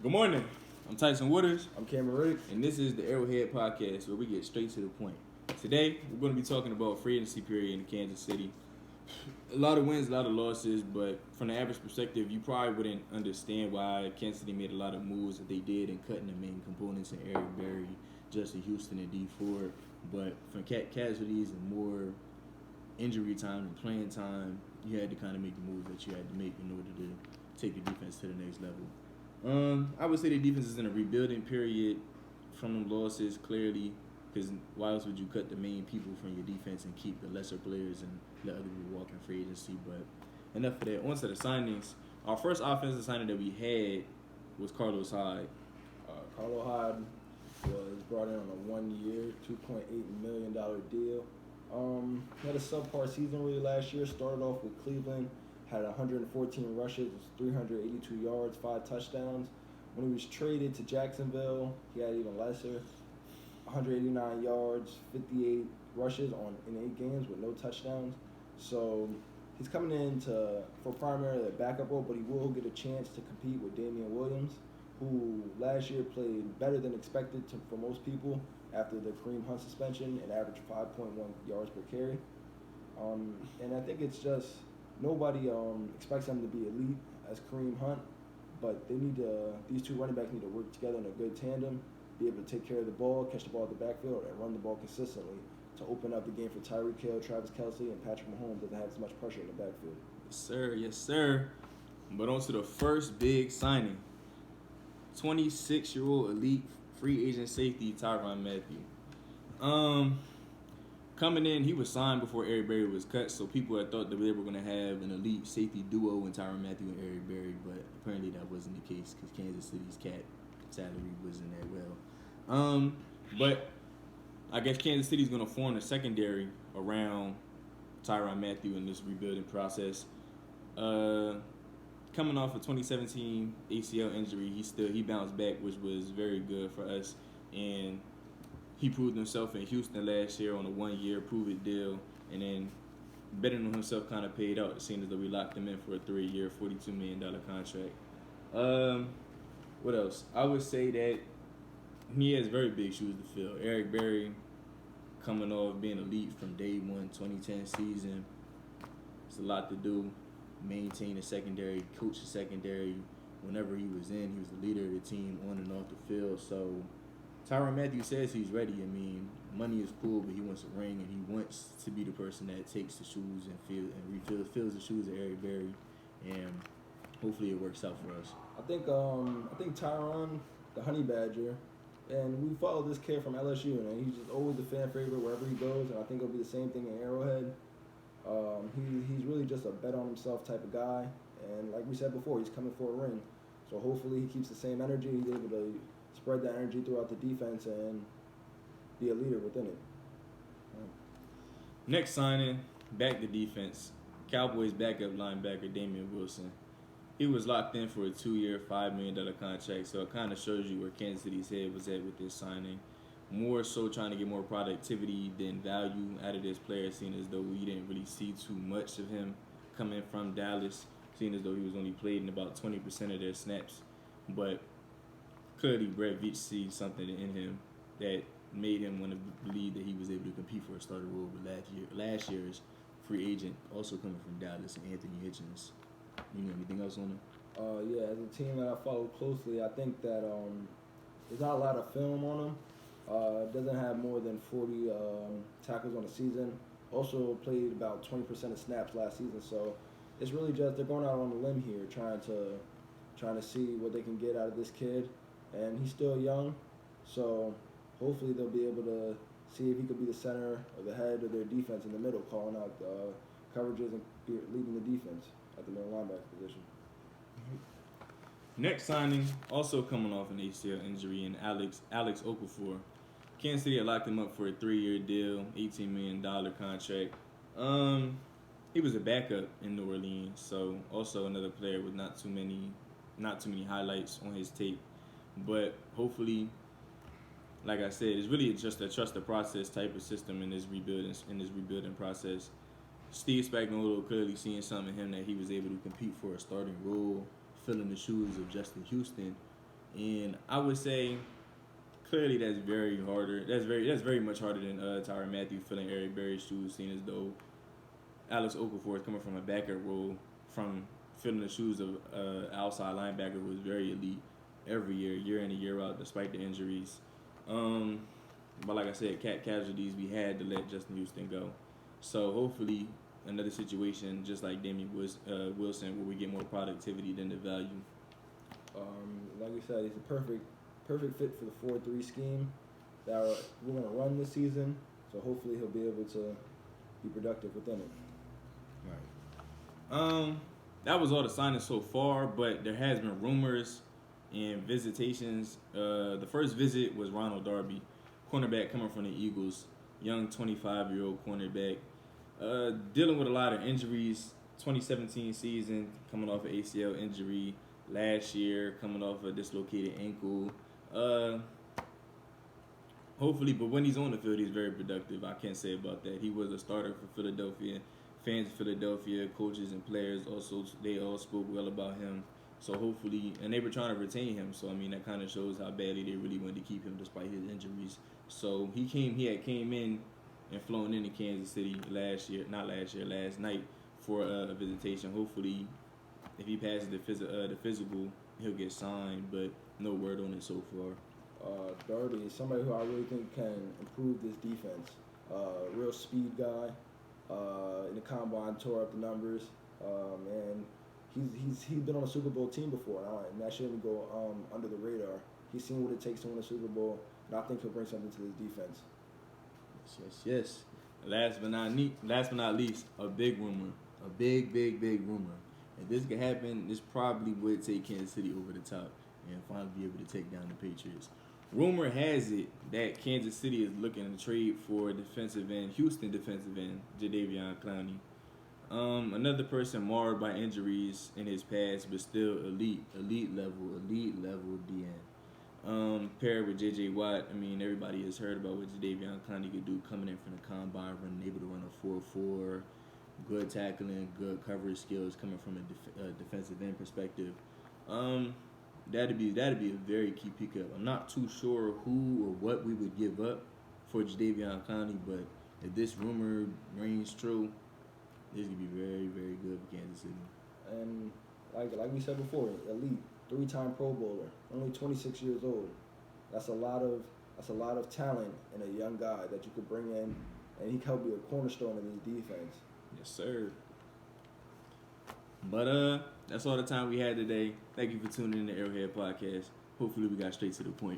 Good morning. I'm Tyson Waters. I'm Cameron Riddick. And this is the Arrowhead Podcast, where we get straight to the point. Today, we're going to be talking about free agency period in Kansas City. A lot of wins, a lot of losses, but from the average perspective, you probably wouldn't understand why Kansas City made a lot of moves that they did in cutting the main components in Eric Berry, Justin Houston, and D Ford. But from casualties and more injury time and playing time, you had to kind of make the moves that you had to make in order to take the defense to the next level. I would say the defense is in a rebuilding period from them losses, clearly, because why else would you cut the main people from your defense and keep the lesser players and let other people walk in free agency? But enough of that. On to the signings. Our first offensive signing that we had was Carlos Hyde. Carlos Hyde was brought in on a 1-year, $2.8 million deal. Had a subpar season really last year. Started off with Cleveland. Had 114 rushes, 382 yards, 5 touchdowns. When he was traded to Jacksonville, he had even lesser, 189 yards, 58 rushes in 8 games with no touchdowns. So he's coming in for primarily a backup role, but he will get a chance to compete with Damian Williams, who last year played better than expected for most people after the Kareem Hunt suspension and averaged 5.1 yards per carry. And I think it's just nobody expects them to be elite as Kareem Hunt, but these two running backs need to work together in a good tandem, be able to take care of the ball, catch the ball at the backfield, and run the ball consistently to open up the game for Tyreek Hill, Travis Kelce, and Patrick Mahomes doesn't have as much pressure in the backfield. Yes, sir. But on to the first big signing. 26-year-old elite free agent safety Tyrann Mathieu. Coming in, he was signed before Eric Berry was cut, so people had thought that they were going to have an elite safety duo in Tyrann Mathieu and Eric Berry, but apparently that wasn't the case because Kansas City's cap salary wasn't that well. But I guess Kansas City's going to form a secondary around Tyrann Mathieu in this rebuilding process. Coming off a 2017 ACL injury, he bounced back, which was very good for us, and he proved himself in Houston last year on a 1-year prove-it deal, and then betting on himself kind of paid out. It seemed as though we locked him in for a 3-year, $42 million contract. What else? I would say that he has very big shoes to fill. Eric Berry, coming off being elite from day one, 2010 season, it's a lot to do. Maintain the secondary, coach the secondary. Whenever he was in, he was the leader of the team on and off the field. So Tyrann Mathieu says he's ready. I mean, money is cool, but he wants a ring, and he wants to be the person that takes the shoes and fills the shoes of Eric Berry, and hopefully it works out for us. I think Tyrann, the Honey Badger, and we follow this kid from LSU, and he's just always the fan favorite wherever he goes, and I think it'll be the same thing in Arrowhead. He's really just a bet on himself type of guy, and like we said before, he's coming for a ring. So hopefully he keeps the same energy. He's able to spread that energy throughout the defense and be a leader within it. Next signing, back to defense. Cowboys backup linebacker Damian Wilson. He was locked in for a 2-year, $5 million contract, so it kind of shows you where Kansas City's head was at with this signing. More so trying to get more productivity than value out of this player, seeing as though we didn't really see too much of him coming from Dallas, seeing as though he was only played in about 20% of their snaps. But clearly Brett Veach sees something in him that made him want to believe that he was able to compete for a starter role with last year's free agent, also coming from Dallas, and Anthony Hitchens. You know anything else on him? Yeah, as a team that I follow closely, I think that there's not a lot of film on him. Doesn't have more than 40 tackles on the season. Also played about 20% of snaps last season. So it's really just they're going out on a limb here, trying to see what they can get out of this kid. And he's still young, so hopefully they'll be able to see if he could be the center or the head of their defense in the middle, calling out coverages and leading the defense at the middle linebacker position. Next signing, also coming off an ACL injury, and Alex Okafor. Kansas City had locked him up for a 3-year deal, $18 million contract. He was a backup in New Orleans, so also another player with not too many highlights on his tape. But hopefully, like I said, it's really just a trust the process type of system in this rebuilding process. Steve Spagnuolo clearly seeing something in him that he was able to compete for a starting role, filling the shoes of Justin Houston, And I would say clearly that's very harder. That's very much harder than Tyrann Mathieu filling Eric Berry's shoes, seeing as though Alex Okafor is coming from a backup role, from filling the shoes of outside linebacker who was very elite every year in and year out, despite the injuries. But like I said, casualties, we had to let Justin Houston go. So hopefully another situation just like Damian Wilson, where we get more productivity than the value. Like you said, he's a perfect fit for the 4-3 scheme that we're going to run this season. So hopefully he'll be able to be productive within it. Right. That was all the signings so far, but there has been rumors and visitations. The first visit was Ronald Darby, cornerback coming from the Eagles, young 25-year-old cornerback, dealing with a lot of injuries. 2017 season, coming off an ACL injury. Last year, coming off a dislocated ankle. Hopefully, but when he's on the field, he's very productive. I can't say about that. He was a starter for Philadelphia. Fans of Philadelphia, coaches and players, also they all spoke well about him. So hopefully, and they were trying to retain him. So I mean, that kind of shows how badly they really wanted to keep him despite his injuries. So he had came in and flown into Kansas City last night for a visitation. Hopefully, if he passes the physical, he'll get signed. But no word on it so far. Darby is somebody who I really think can improve this defense. Real speed guy. In the combine, tore up the numbers, and he's been on a Super Bowl team before, and that shouldn't go under the radar. He's seen what it takes to win a Super Bowl, and I think he'll bring something to this defense. Yes. Last but not least, a big rumor, a big rumor. If this could happen, this probably would take Kansas City over the top and finally be able to take down the Patriots. Rumor has it that Kansas City is looking to trade for Houston defensive end, Jadeveon Clowney. Another person marred by injuries in his past, but still elite level DN. Paired with J.J. Watt, I mean, everybody has heard about what Jadeveon Clowney could do coming in from the combine, able to run a 4.4, good tackling, good coverage skills coming from a defensive end perspective. That'd be a very key pickup. I'm not too sure who or what we would give up for Jadeveon Clowney, but if this rumor rings true, this could be very, very good for Kansas City. And like we said before, elite, 3-time Pro Bowler, only 26 years old. That's a lot of talent in a young guy that you could bring in, and he could help be a cornerstone in this defense. Yes, sir. But that's all the time we had today. Thank you for tuning in to Arrowhead Podcast. Hopefully we got straight to the point.